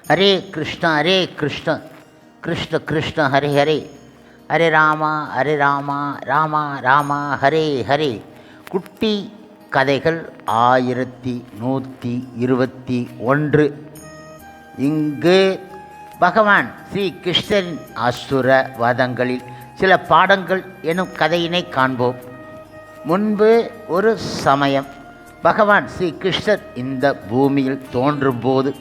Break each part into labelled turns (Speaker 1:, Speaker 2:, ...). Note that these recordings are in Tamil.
Speaker 1: ஹரே கிருஷ்ண கிருஷ்ண கிருஷ்ண ஹரே ஹரே, ஹரே ராமா ராமா ராமா ஹரே ஹரே. குட்டி கதைகள் 1121. இங்கு பகவான் ஸ்ரீ கிருஷ்ணரின் அசுர வதங்களில் சில பாடங்கள் எனும் கதையினை காண்போம். முன்பு ஒரு சமயம் பகவான் ஸ்ரீ கிருஷ்ணர் இந்த பூமியில் தோன்றும்போது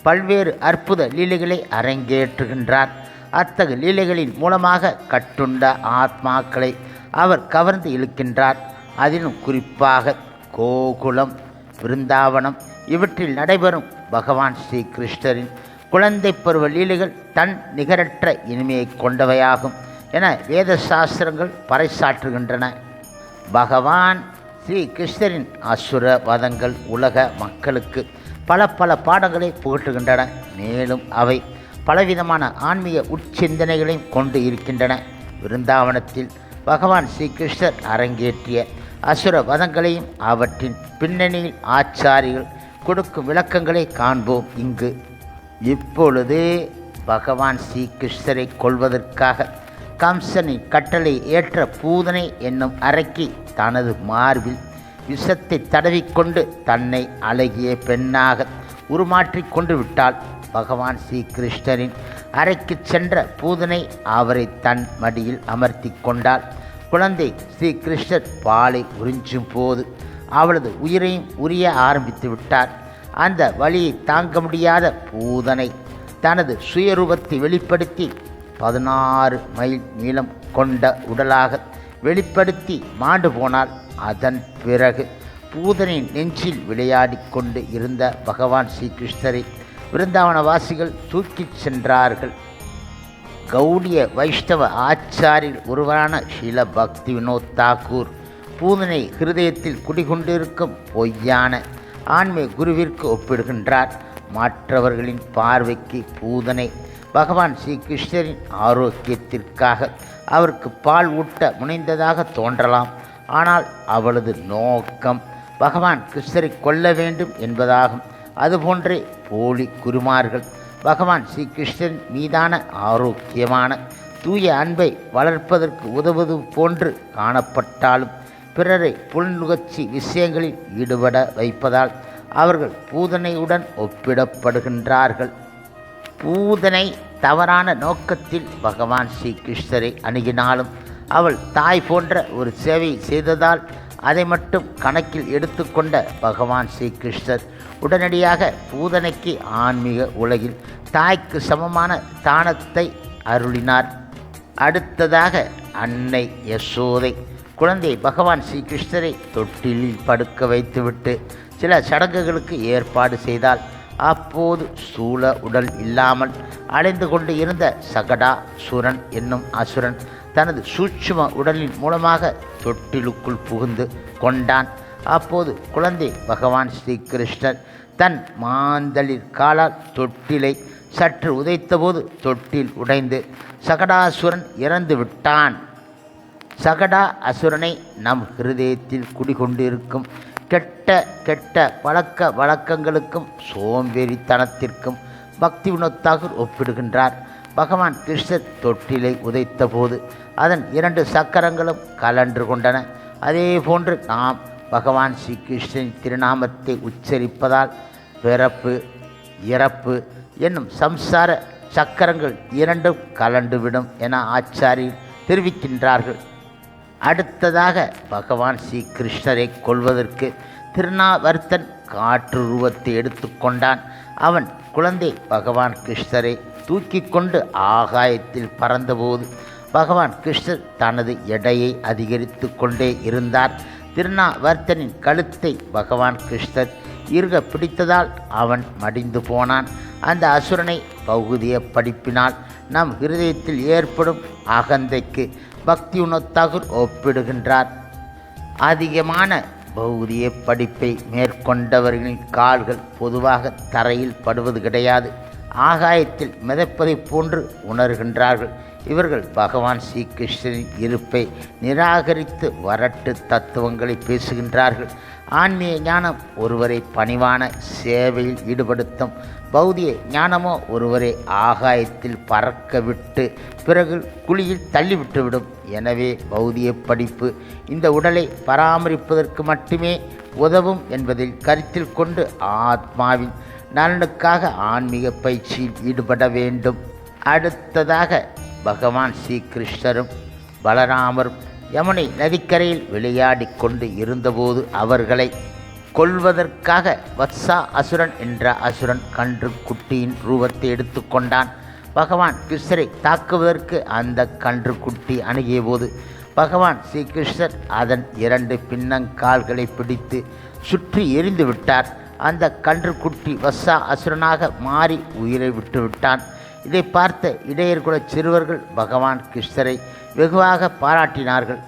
Speaker 1: பல்வேறு அற்புத லீலைகளை அரங்கேற்றுகின்றார். அத்தகைய லீலைகளின் மூலமாக கட்டுண்ட ஆத்மாக்களை அவர் கவர்ந்து இழுக்கின்றார். அதிலும் குறிப்பாக கோகுலம், விருந்தாவனம் இவற்றில் நடைபெறும் பகவான் ஸ்ரீ கிருஷ்ணரின் குழந்தை பருவ லீலைகள் தன் நிகரற்ற இனிமையை கொண்டவையாகும் என வேத சாஸ்திரங்கள் பறைசாற்றுகின்றன. பகவான் ஸ்ரீ கிருஷ்ணரின் அசுர வதங்கள் உலக மக்களுக்கு பல பாடங்களை புகட்டுகின்றன. மேலும் அவை பலவிதமான ஆன்மீக உட்சிந்தனைகளையும் கொண்டு இருக்கின்றன. விருந்தாவனத்தில் பகவான் ஸ்ரீ கிருஷ்ணர் அரங்கேற்றிய அசுர வதங்களையும் அவற்றின் பின்னணியில் ஆச்சாரிகள் கொடுக்கும் விளக்கங்களை காண்போம். இங்கு இப்பொழுது பகவான் ஸ்ரீ கிருஷ்ணரை கொல்வதற்காக கம்சனின் கட்டளை ஏற்ற பூதனை என்னும் அரக்கி தனது மார்பில் விஷத்தை தடவிக்கொண்டு தன்னை அழகிய பெண்ணாக உருமாற்றிக் கொண்டு விட்டாள். பகவான் ஸ்ரீ கிருஷ்ணரின் அறைக்கு சென்ற பூதனை அவரை தன் மடியில் அமர்த்தி கொண்டாள். குழந்தை ஸ்ரீ கிருஷ்ணர் பாலை உறிஞ்சும் போது அவளது உயிரையும் உரிய ஆரம்பித்து விட்டார். அந்த வலியை தாங்க முடியாத பூதனை தனது சுயரூபத்தை வெளிப்படுத்தி 16 மைல் நீளம் கொண்ட உடலாக வெளிப்படுத்தி மாண்டு போனாள். அதன் பிறகு பூதனின் நெஞ்சில் விளையாடி கொண்டு இருந்த பகவான் ஸ்ரீ கிருஷ்ணரை விருந்தாவனவாசிகள் தூக்கிச் சென்றார்கள். கௌடிய வைஷ்ணவ ஆச்சாரில் ஒருவரான ஸ்ரீல பக்தி வினோத் தாக்கூர் பூதனை ஹிருதயத்தில் குடிகொண்டிருக்கும் பொய்யான ஆன்மீக குருவிற்கு ஒப்பிடுகின்றார். மற்றவர்களின் பார்வைக்கு பூதனை பகவான் ஸ்ரீ கிருஷ்ணரின் ஆரோக்கியத்திற்காக அவருக்கு பால் ஊட்ட முனைந்ததாக தோன்றலாம். ஆனால் அவளது நோக்கம் பகவான் கிருஷ்ணரை கொல்ல வேண்டும் என்பதாகும். அதுபோன்றே போலி குருமார்கள் பகவான் ஸ்ரீ கிருஷ்ணரின் மீதான ஆரோக்கியமான தூய அன்பை வளர்ப்பதற்கு உதவுவது போன்று காணப்பட்டாலும் பிறரை புலனுகர்ச்சி விஷயங்களில் ஈடுபட வைப்பதால் அவர்கள் பூதனையுடன் ஒப்பிடப்படுகின்றார்கள். பூதனை தவறான நோக்கத்தில் பகவான் ஸ்ரீ கிருஷ்ணரை அணுகினாலும் அவள் தாய் போன்ற ஒரு சேவை செய்ததால் அதை மட்டும் கணக்கில் எடுத்துக்கொண்ட பகவான் ஸ்ரீ கிருஷ்ணர் உடனடியாக பூதனைக்கு ஆன்மீக உலகில் தாய்க்கு சமமான தானத்தை அருளினார். அடுத்ததாக அன்னை யசோதை குழந்தை பகவான் ஸ்ரீ கிருஷ்ணரை தொட்டிலில் படுக்க வைத்துவிட்டு சில சடங்குகளுக்கு ஏற்பாடு செய்தால் அப்போது ஸ்தூல உடல் இல்லாமல் அலைந்து கொண்டு இருந்த சகடாசுரன் என்னும் அசுரன் தனது சூட்சும உடலின் மூலமாக தொட்டிலுக்குள் புகுந்து கொண்டான். அப்போது குழந்தை பகவான் ஸ்ரீ கிருஷ்ணர் தன் மாந்தளிர் காலால் தொட்டிலை சற்று உதைத்தபோது தொட்டில் உடைந்து சகடாசுரன் இறந்து விட்டான். சகடா அசுரனை நம் ஹிருதயத்தில் குடிகொண்டிருக்கும் கெட்ட பழக்க வழக்கங்களுக்கும் சோம்பேறித்தனத்திற்கும் பக்தி வினோத் தாக்கூர் ஒப்பிடுகின்றார். பகவான் கிருஷ்ணர் தொட்டிலை உதைத்த போது அதன் 2 சக்கரங்களும் கலன்று கொண்டன. அதே போன்று நாம் பகவான் ஸ்ரீ கிருஷ்ணரின் திருநாமத்தை உச்சரிப்பதால் பிறப்பு இறப்பு என்னும் சம்சார சக்கரங்கள் 2ம் கலண்டுவிடும் என ஆச்சாரியர் தெரிவிக்கின்றார்கள். அடுத்ததாக பகவான் ஸ்ரீ கிருஷ்ணரை கொல்வதற்கு திருநாவர்த்தன் காற்று ரூபத்தை எடுத்துக்கொண்டான். அவன் குழந்தை பகவான் கிருஷ்ணரை தூக்கி கொண்டு ஆகாயத்தில் பறந்தபோது பகவான் கிருஷ்ணர் தனது எடையை அதிகரித்து கொண்டே இருந்தார். திருநாவர்த்தனின் கழுத்தை பகவான் கிருஷ்ணர் இறுக பிடித்ததால் அவன் மடிந்து போனான். அந்த அசுரனை பௌதிய படிப்பினால் நம் ஹிருதயத்தில் ஏற்படும் அகந்தைக்கு பக்தி வினோத் தாக்கூர் ஒப்பிடுகின்றார். அதிகமான பௌதிய படிப்பை மேற்கொண்டவர்களின் கால்கள் பொதுவாக தரையில் படுவது கிடையாது, ஆகாயத்தில் மிதப்பதை போன்று உணர்கின்றார்கள். இவர்கள் பகவான் ஸ்ரீ கிருஷ்ணரின் இருப்பை நிராகரித்து வரட்டு தத்துவங்களை பேசுகின்றார்கள். ஆன்மீக ஞானம் ஒருவரை பணிவான சேவையில் ஈடுபடுத்தும். பௌதிக ஞானமோ ஒருவரை ஆகாயத்தில் பறக்க விட்டு பிறகு குழியில் தள்ளிவிட்டுவிடும். எனவே பௌதிக படிப்பு இந்த உடலை பராமரிப்பதற்கு மட்டுமே உதவும் என்பதில் கருத்தில் கொண்டு ஆத்மாவின் நலனுக்காக ஆன்மீக பயிற்சியில் ஈடுபட வேண்டும். அடுத்ததாக பகவான் ஸ்ரீ கிருஷ்ணரும் பலராமரும் யமுனை நதிக்கரையில் விளையாடி கொண்டு இருந்தபோது அவர்களை கொல்வதற்காக வத்சா அசுரன் என்ற அசுரன் கன்று குட்டியின் ரூபத்தை எடுத்துக்கொண்டான். பகவான் கிருஷ்ணரை தாக்குவதற்கு அந்த கன்று குட்டி அணுகிய போது பகவான் ஸ்ரீகிருஷ்ணர் அதன் 2 பின்னங்கால்களை பிடித்து சுற்றி எரிந்து விட்டார். அந்த கன்றுக்குட்டி வத்சா அசுரனாக மாறி உயிரை விட்டுவிட்டான். இதை பார்த்த இடையர்குல சிறுவர்கள் பகவான் கிருஷ்ணரை வெகுவாக பாராட்டினார்கள்.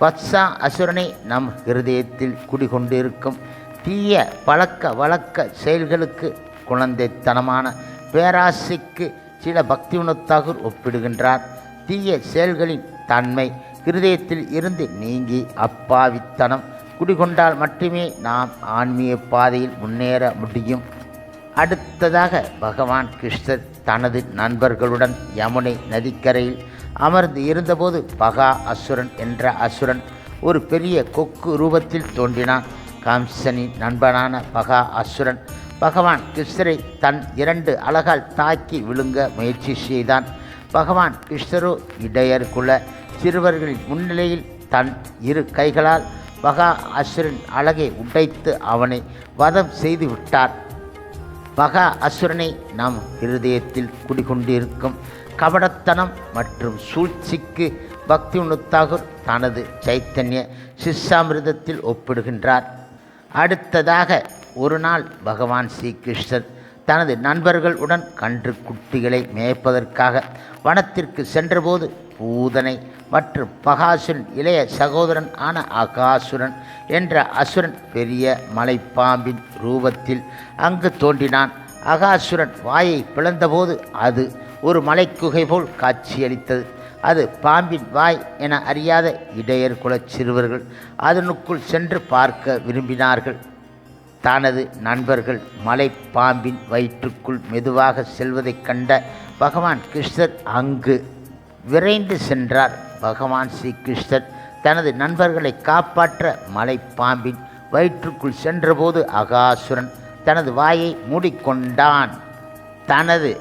Speaker 1: வத்சா அசுரனை நம் ஹிருதயத்தில் குடிகொண்டிருக்கும் தீய பழக்க வழக்க செயல்களுக்கு, குழந்தைத்தனமான பேராசைக்கு சில பக்திவினோத் தாகூர் ஒப்பிடுகின்றார். தீய செயல்களின் தன்மை ஹிருதயத்தில் இருந்து நீங்கி அப்பாவித்தனம் குடிகொண்டால் மட்டுமே நாம் ஆன்மீக பாதையில் முன்னேற முடியும். அடுத்ததாக பகவான் கிருஷ்ணர் தனது நண்பர்களுடன் யமுனை நதிக்கரையில் அமர்ந்து இருந்தபோது பகா அசுரன் என்ற அசுரன் ஒரு பெரிய கொக்கு ரூபத்தில் தோன்றினான். கம்சனின் நண்பனான பகா அசுரன் பகவான் கிருஷ்ணரை தன் 2 அலகால் தாக்கி விழுங்க முயற்சி செய்தான். பகவான் கிருஷ்ணரோ இடையர் குல சிறுவர்களின் முன்னிலையில் தன் 2 கைகளால் பகா அசுரன் அலகை உடைத்து அவனை வதம் செய்து விட்டார். பகா அசுரனை நம் இருதயத்தில் குடிகொண்டிருக்கும் கபடத்தனம் மற்றும் சூழ்ச்சிக்கு பக்திவினோத் தாகூர் தனது சைத்தன்ய சிஷ்யாமிர்தத்தில் ஒப்பிடுகின்றார். அடுத்ததாக ஒரு நாள் பகவான் ஸ்ரீகிருஷ்ணர் தனது நண்பர்களுடன் கன்று குட்டிகளை மேய்ப்பதற்காக வனத்திற்கு சென்றபோது பூதனை மற்றும் பகாசுரன் இளைய சகோதரன் ஆன அகாசுரன் என்ற அசுரன் பெரிய மலைப்பாம்பின் ரூபத்தில் அங்கு தோன்றினான். அகாசுரன் வாயை பிளந்தபோது அது ஒரு மலைக்குகை போல் காட்சியளித்தது. அது பாம்பின் வாய் என அறியாத இடையர் குலச் சிறுவர்கள் அதனுக்குள் சென்று பார்க்க விரும்பினார்கள். தனது நண்பர்கள் மலைப்பாம்பின் வயிற்றுக்குள் மெதுவாக செல்வதைக் கண்ட பகவான் கிருஷ்ணர் அங்கு விரைந்து சென்றார். பகவான் ஸ்ரீகிருஷ்ணர் தனது நண்பர்களை காப்பாற்ற மலைப்பாம்பின் வயிற்றுக்குள் சென்றபோது அகாசுரன் தனது வாயை மூடிக்கொண்டான். தனது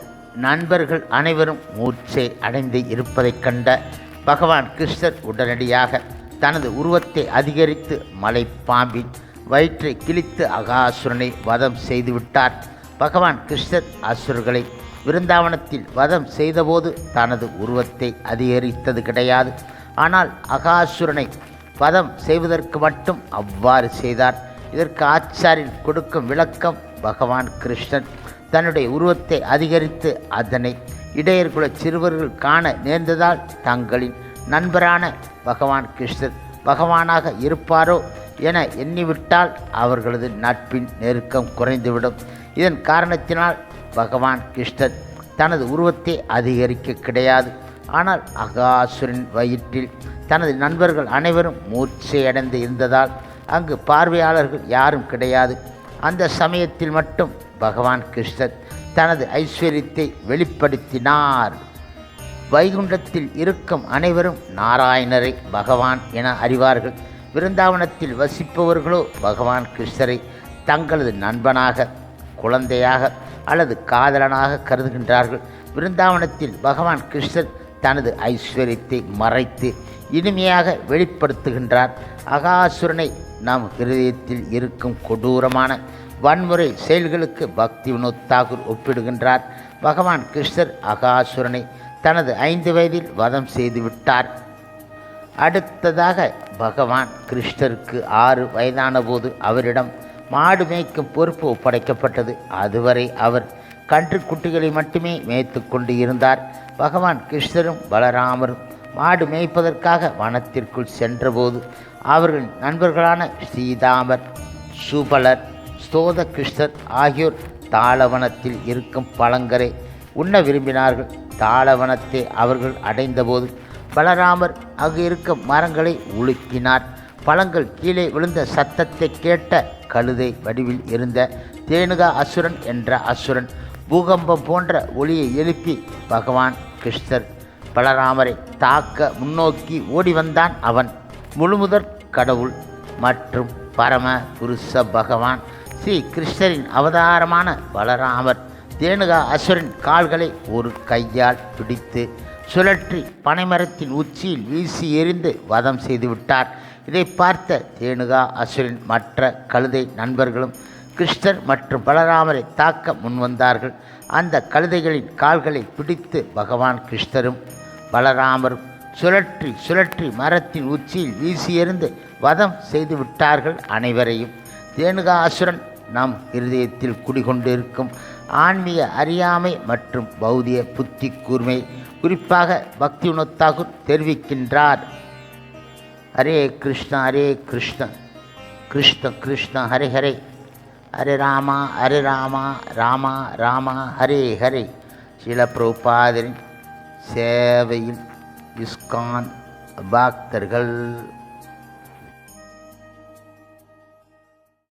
Speaker 1: நண்பர்கள் அனைவரும் மூர்ச்சை அடைந்து இருப்பதைக் கண்ட பகவான் கிருஷ்ணர் உடனடியாக தனது உருவத்தை அதிகரித்து மலைப்பாம்பின் வயிற்றை கிழித்து அகாசுரனை வதம் செய்துவிட்டார். பகவான் கிருஷ்ணர் அசுரர்களை விருந்தாவனத்தில் வதம் செய்தபோது தனது உருவத்தை அதிகரித்தது கிடையாது. ஆனால் அகாசுரனை வதம் செய்வதற்கு மட்டும் அவ்வாறு செய்தார். இதற்கு ஆச்சாரியர் கொடுக்கும் விளக்கம், பகவான் கிருஷ்ணன் தன்னுடைய உருவத்தை அதிகரித்து அதனை இடையர்குல சிறுவர்கள் காண நேர்ந்ததால் தங்களின் நண்பரான பகவான் கிருஷ்ணர் பகவானாக இருப்பாரோ என எண்ணிவிட்டால் அவர்களது நட்பின் நெருக்கம் குறைந்துவிடும். இதன் காரணத்தினால் பகவான் கிருஷ்ணர் தனது உருவத்தை அதிகரிக்க கிடையாது. ஆனால் அகாசுரின் வயிற்றில் தனது நண்பர்கள் அனைவரும் மூர்ச்சையடைந்து இருந்ததால் அங்கு பார்வையாளர்கள் யாரும் கிடையாது. அந்த சமயத்தில் மட்டும் பகவான் கிருஷ்ணர் தனது ஐஸ்வர்யத்தை வெளிப்படுத்தினார். வைகுண்டத்தில் இருக்கும் அனைவரும் நாராயணரை பகவான் என அறிவார்கள். விருந்தாவனத்தில் வசிப்பவர்களோ பகவான் கிருஷ்ணரை தங்களது நண்பனாக, குழந்தையாக அல்லது காதலனாக கருதுகின்றார்கள். விருந்தாவனத்தில் பகவான் கிருஷ்ணர் தனது ஐஸ்வர்யத்தை மறைத்து இனிமையாக வெளிப்படுத்துகின்றார். அகாசுரனை நம் ஹிருதயத்தில் இருக்கும் கொடூரமான வன்முறை செயல்களுக்கு பக்திவினோத் தாகூர் ஒப்பிடுகின்றார். பகவான் கிருஷ்ணர் அகாசுரனை தனது 5 வயதில் வதம் செய்துவிட்டார். அடுத்ததாக பகவான் கிருஷ்ணருக்கு 6 வயதான போது அவரிடம் மாடு மேய்க்கும் பொறுப்பு ஒப்படைக்கப்பட்டது. அதுவரை அவர் கன்றுக்குட்டிகளை மட்டுமே மேய்த்து கொண்டு இருந்தார். பகவான் கிருஷ்ணரும் பலராமரும் மாடு மேய்ப்பதற்காக வனத்திற்குள் சென்றபோது அவர்களின் நண்பர்களான ஸ்ரீதாமர், சுபலர், ஸ்தோத கிருஷ்ணர் ஆகியோர் தாளவனத்தில் இருக்கும் பழங்களை உண்ண விரும்பினார்கள். தாளவனத்தை அவர்கள் அடைந்தபோது பலராமர் அங்கு இருக்கும் மரங்களை உலுக்கினார். பழங்கள் கீழே விழுந்த சத்தத்தை கேட்ட கழுதை வடிவில் இருந்த தேனுகா அசுரன் என்ற அசுரன் பூகம்பம் போன்ற ஒளியை எழுப்பி பகவான் கிருஷ்ணர் பலராமரை தாக்க முன்னோக்கி ஓடி வந்தான். அவன் முழுமுதற் கடவுள் மற்றும் பரம புருஷ பகவான் ஸ்ரீ கிருஷ்ணரின் அவதாரமான பலராமர் தேனுகா அசுரன் கால்களை ஒரு கையால் பிடித்து சுழற்றி பனைமரத்தின் உச்சியில் வீசி எறிந்து வதம் செய்துவிட்டார். இதை பார்த்த தேனுகா அசுரன் மற்ற கழுதை நண்பர்களும் கிருஷ்ணர் மற்றும் பலராமரை தாக்க முன்வந்தார்கள். அந்த கழுதைகளின் கால்களை பிடித்து பகவான் கிருஷ்ணரும் பலராமரும் சுழற்றி சுழற்றி மரத்தின் உச்சியில் வீசி எறிந்து வதம் செய்து விட்டார்கள் அனைவரையும். தேனுகா அசுரன் நம் இருதயத்தில் குடிகொண்டிருக்கும் ஆன்மீக அறியாமை மற்றும் பௌதிய புத்தி கூர்மை குறிப்பாக பக்தி தாக்கூர் தெரிவிக்கின்றார். ஹரே கிருஷ்ணா கிருஷ்ண கிருஷ்ண ஹரே ஹரே, ஹரே ராமா ராமா ராமா ஹரே ஹரே. சில பிரபுபாதரின் சேவையில் இஸ்கான் பக்தர்கள்.